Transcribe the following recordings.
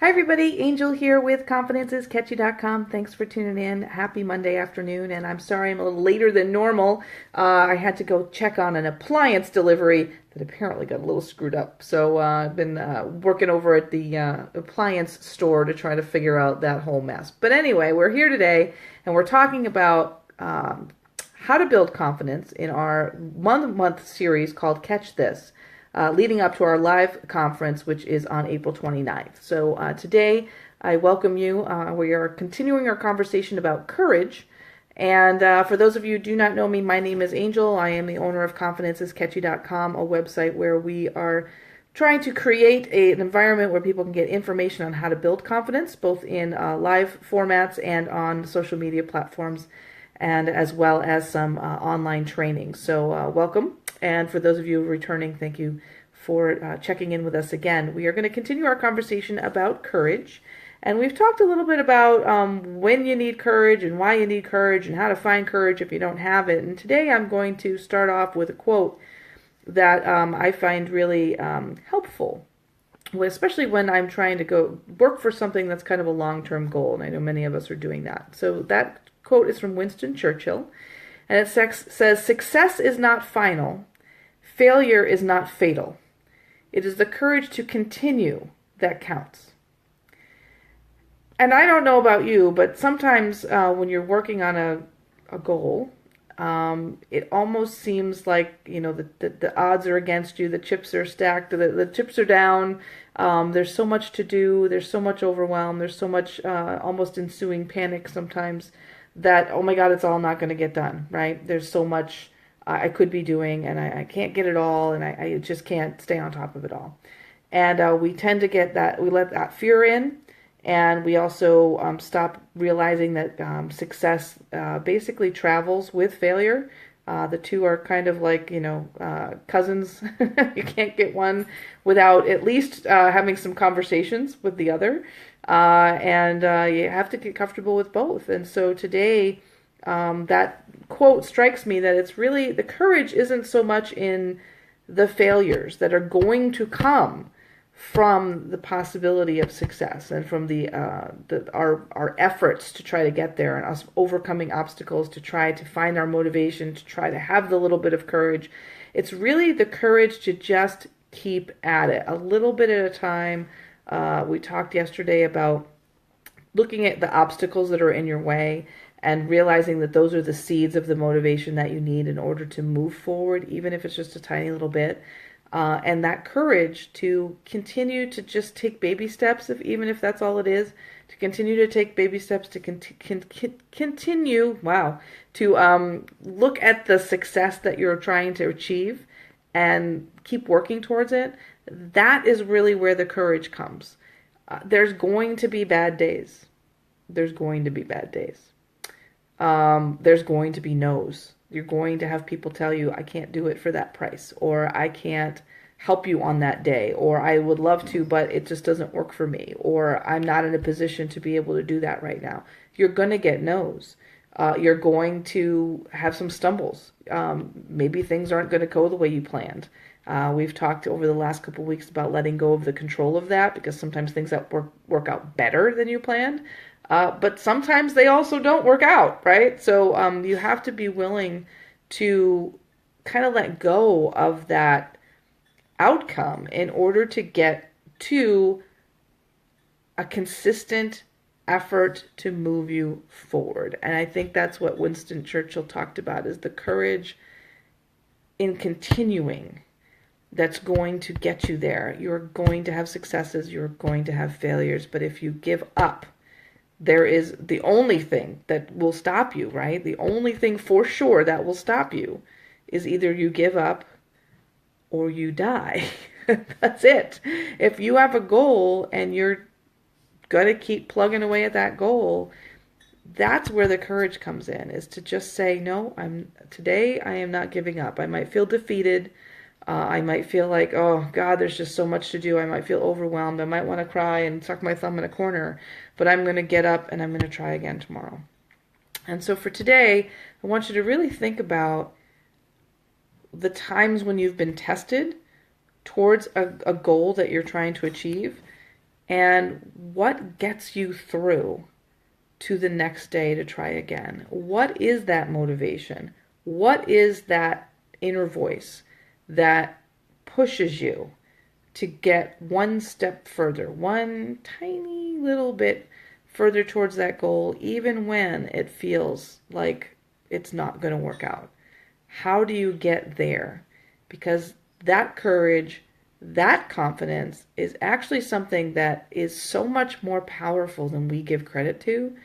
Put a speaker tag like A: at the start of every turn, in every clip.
A: Hi everybody, Angel here with confidencescatchy.com. Thanks for tuning in. Happy Monday afternoon, and I'm sorry I'm a little later than normal. I had to go check on an appliance delivery that apparently got a little screwed up. So I've been working over at the appliance store to try to figure out that whole mess. But anyway, we're here today, and we're talking about how to build confidence in our month series called Catch This. Leading up to our live conference, which is on April 29th. So today, I welcome you. We are continuing our conversation about courage. And for those of you who do not know me, my name is Angel. I am the owner of confidencescatchy.com, a website where we are trying to create an environment where people can get information on how to build confidence, both in live formats and on social media platforms, and as well as some online training. So welcome. And for those of you returning, thank you for checking in with us again. We are going to continue our conversation about courage. And we've talked a little bit about when you need courage and why you need courage and how to find courage if you don't have it. And today I'm going to start off with a quote that I find really helpful, especially when I'm trying to go work for something that's kind of a long-term goal. And I know many of us are doing that. So that quote is from Winston Churchill. And it says, "Success is not final. Failure is not fatal. It is the courage to continue that counts." And I don't know about you, but sometimes when you're working on a goal, it almost seems like, the odds are against you, the chips are stacked, the chips are down, there's so much to do, there's so much overwhelm, there's so much almost ensuing panic sometimes that, oh my God, it's all not going to get done, right? There's so much I could be doing, and I can't get it all, and I just can't stay on top of it all. And we tend to get that, we let that fear in, and we also stop realizing that success basically travels with failure. The two are kind of like, cousins. You can't get one without at least having some conversations with the other. And you have to get comfortable with both. And so today, that quote strikes me that it's really, the courage isn't so much in the failures that are going to come from the possibility of success and from our efforts to try to get there, and us overcoming obstacles to try to find our motivation, to try to have the little bit of courage. It's really the courage to just keep at it a little bit at a time. We talked yesterday about looking at the obstacles that are in your way and realizing that those are the seeds of the motivation that you need in order to move forward, even if it's just a tiny little bit. And that courage to continue to just take baby steps, even if that's all it is, to continue to take baby steps, to continue, to look at the success that you're trying to achieve and keep working towards it. That is really where the courage comes. There's going to be bad days. There's going to be bad days. There's going to be no's. You're going to have people tell you, I can't do it for that price, or I can't help you on that day, or I would love to, but it just doesn't work for me, or I'm not in a position to be able to do that right now. You're going to get no's. You're going to have some stumbles. Maybe things aren't going to go the way you planned. We've talked over the last couple of weeks about letting go of the control of that, because sometimes things that work out better than you planned. But sometimes they also don't work out, right? So you have to be willing to kind of let go of that outcome in order to get to a consistent effort to move you forward. And I think that's what Winston Churchill talked about, is the courage in continuing that's going to get you there. You're going to have successes, you're going to have failures, but if you give up, there is the only thing that will stop you, right? The only thing for sure that will stop you is either you give up or you die. That's it. If you have a goal and you're going to keep plugging away at that goal, that's where the courage comes in, is to just say, no, today I am not giving up. I might feel defeated. I might feel like, oh God, there's just so much to do. I might feel overwhelmed. I might want to cry and suck my thumb in a corner, but I'm going to get up and I'm going to try again tomorrow. And so for today, I want you to really think about the times when you've been tested towards a goal that you're trying to achieve, And what gets you through to the next day to try again? What is that motivation? What is that inner voice that pushes you to get one step further, one tiny little bit further towards that goal, even when it feels like it's not going to work out? How do you get there? Because that courage, that confidence is actually something that is so much more powerful than we give credit to.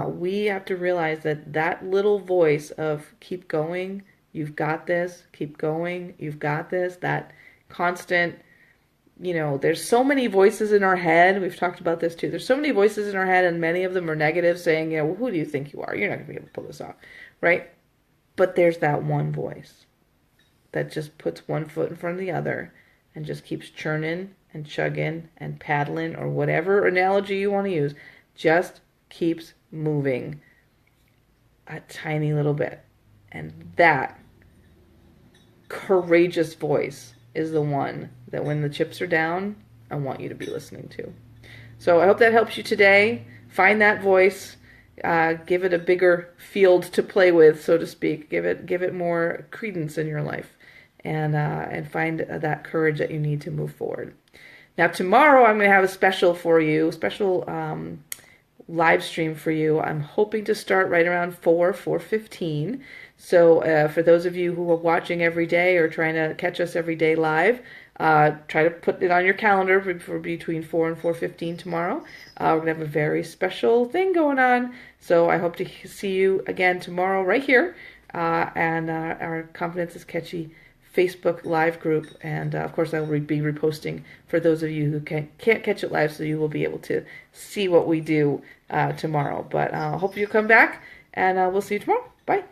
A: We have to realize that that little voice of keep going, you've got this, keep going, you've got this, that constant, there's so many voices in our head. We've talked about this too. There's so many voices in our head, and many of them are negative, saying, well, who do you think you are? You're not going to be able to pull this off, right? But there's that one voice that just puts one foot in front of the other and just keeps churning and chugging and paddling, or whatever analogy you want to use, just keeps moving a tiny little bit. And that courageous voice is the one that when the chips are down, I want you to be listening to. So I hope that helps you today. Find that voice. Give it a bigger field to play with, so to speak. Give it more credence in your life, and find that courage that you need to move forward. Now tomorrow I'm going to have a special for you, special live stream for you. I'm hoping to start right around 4:15. So for those of you who are watching every day or trying to catch us every day live, try to put it on your calendar for between 4 and 4:15 tomorrow. We're going to have a very special thing going on. So I hope to see you again tomorrow right here. And our Confidence is Catchy Facebook live group. And of course I will be reposting for those of you who can't catch it live, so you will be able to see what we do tomorrow. But I hope you come back, and we'll see you tomorrow. Bye.